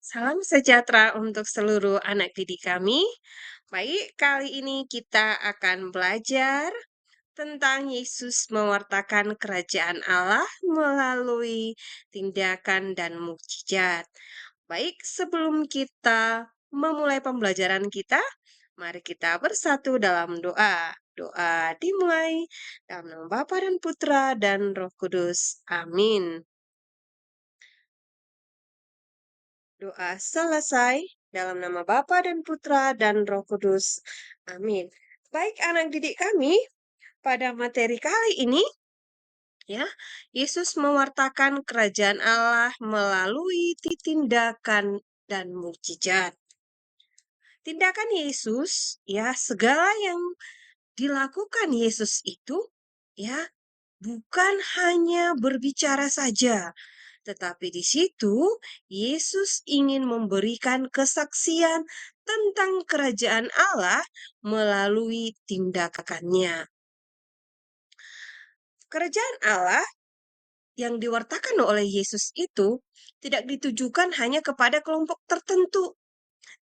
Salam sejahtera untuk seluruh anak didik kami. Baik, kali ini kita akan belajar tentang Yesus mewartakan kerajaan Allah melalui tindakan dan mukjizat. Baik, sebelum kita memulai pembelajaran kita, mari kita bersatu dalam doa. Doa dimulai dalam nama Bapa dan Putra dan Roh Kudus. Amin. Doa selesai dalam nama Bapa dan Putra dan Roh Kudus. Amin. Baik anak didik kami, pada materi kali ini ya, Yesus mewartakan kerajaan Allah melalui tindakan dan mukjizat. Tindakan Yesus, ya, segala yang dilakukan Yesus itu ya, bukan hanya berbicara saja, tetapi di situ Yesus ingin memberikan kesaksian tentang kerajaan Allah melalui tindakannya. Kerajaan Allah yang diwartakan oleh Yesus itu tidak ditujukan hanya kepada kelompok tertentu,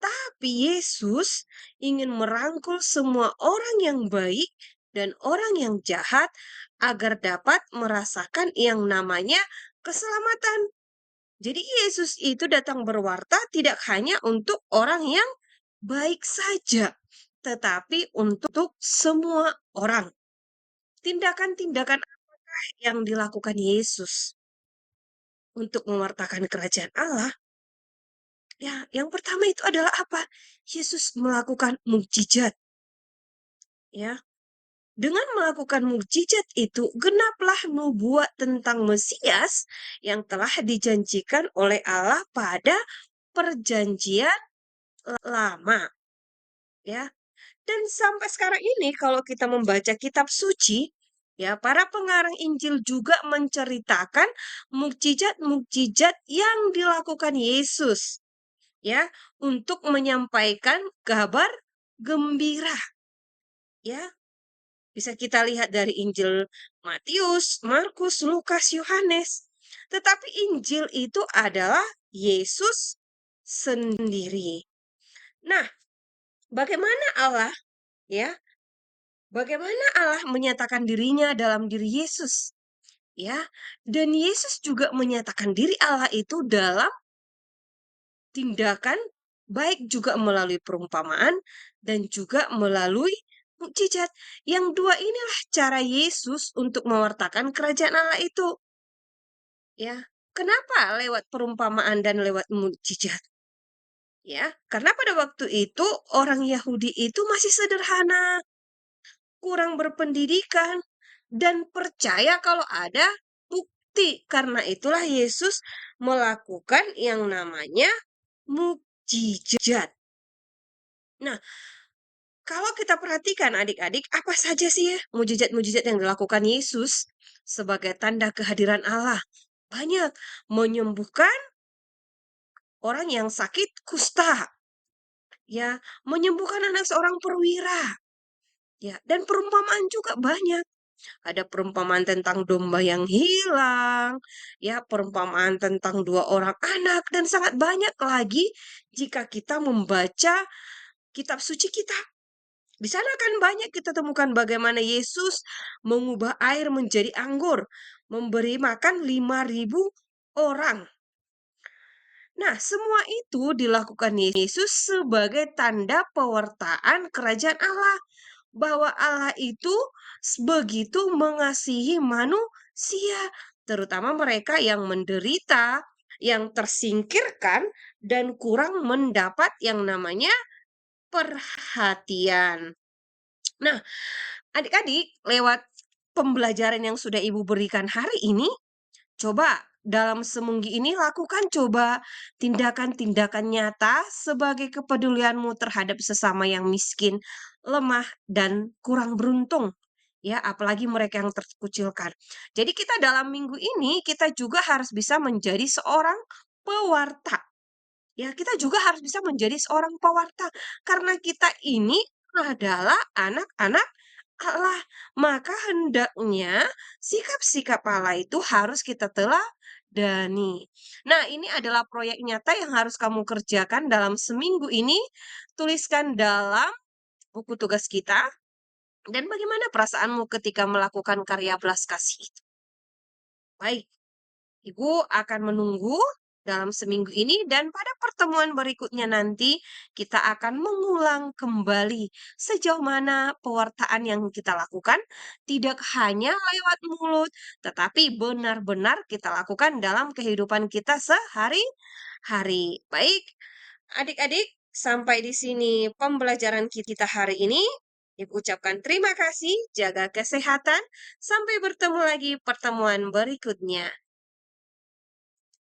tapi Yesus ingin merangkul semua orang yang baik dan orang yang jahat agar dapat merasakan yang namanya keselamatan. Jadi Yesus itu datang berwarta tidak hanya untuk orang yang baik saja, tetapi untuk semua orang. Tindakan-tindakan apakah yang dilakukan Yesus untuk mewartakan kerajaan Allah? Ya, yang pertama itu adalah apa? Yesus melakukan mukjizat. Ya, dengan melakukan mukjizat itu genaplah nubuat tentang Mesias yang telah dijanjikan oleh Allah pada perjanjian lama, ya. Dan sampai sekarang ini kalau kita membaca kitab suci, ya, para pengarang Injil juga menceritakan mukjizat-mukjizat yang dilakukan Yesus, ya, untuk menyampaikan kabar gembira, ya. Bisa kita lihat dari Injil Matius, Markus, Lukas, Yohanes. Tetapi Injil itu adalah Yesus sendiri. Nah, bagaimana Allah, ya, bagaimana Allah menyatakan dirinya dalam diri Yesus? Ya, dan Yesus juga menyatakan diri Allah itu dalam tindakan, baik juga melalui perumpamaan dan juga melalui mukjizat. Yang dua inilah cara Yesus untuk mewartakan kerajaan Allah itu. Ya, kenapa lewat perumpamaan dan lewat mukjizat? Ya, karena pada waktu itu orang Yahudi itu masih sederhana, kurang berpendidikan, dan percaya kalau ada bukti. Karena itulah Yesus melakukan yang namanya mukjizat. Nah, kalau kita perhatikan adik-adik, apa saja sih ya mujizat-mujizat yang dilakukan Yesus sebagai tanda kehadiran Allah? Banyak. Menyembuhkan orang yang sakit kusta, ya, menyembuhkan anak seorang perwira, ya, dan perumpamaan juga banyak. Ada perumpamaan tentang domba yang hilang, ya, perumpamaan tentang dua orang anak, dan sangat banyak lagi jika kita membaca kitab suci kita. Di sana kan banyak kita temukan bagaimana Yesus mengubah air menjadi anggur, memberi makan 5.000 orang. Nah, semua itu dilakukan Yesus sebagai tanda pewartaan kerajaan Allah. Bahwa Allah itu begitu mengasihi manusia, terutama mereka yang menderita, yang tersingkirkan, dan kurang mendapat yang namanya perhatian. Nah, adik-adik, lewat pembelajaran yang sudah Ibu berikan hari ini, coba dalam seminggu ini lakukan coba tindakan-tindakan nyata sebagai kepedulianmu terhadap sesama yang miskin, lemah, dan kurang beruntung. Ya, apalagi mereka yang terkucilkan. Jadi kita dalam minggu ini kita juga harus bisa menjadi seorang pewarta. Ya, kita juga harus bisa menjadi seorang pewarta karena kita ini adalah anak-anak Allah. Maka hendaknya sikap-sikap Allah itu harus kita Dani. Nah, ini adalah proyek nyata yang harus kamu kerjakan dalam seminggu ini. Tuliskan dalam buku tugas kita. Dan bagaimana perasaanmu ketika melakukan karya belas kasih itu? Baik, Ibu akan menunggu dalam seminggu ini dan pada pertemuan berikutnya nanti kita akan mengulang kembali sejauh mana pewartaan yang kita lakukan tidak hanya lewat mulut, tetapi benar-benar kita lakukan dalam kehidupan kita sehari-hari. Baik, adik-adik, sampai di sini pembelajaran kita hari ini. Ibu ucapkan terima kasih, jaga kesehatan, sampai bertemu lagi pertemuan berikutnya.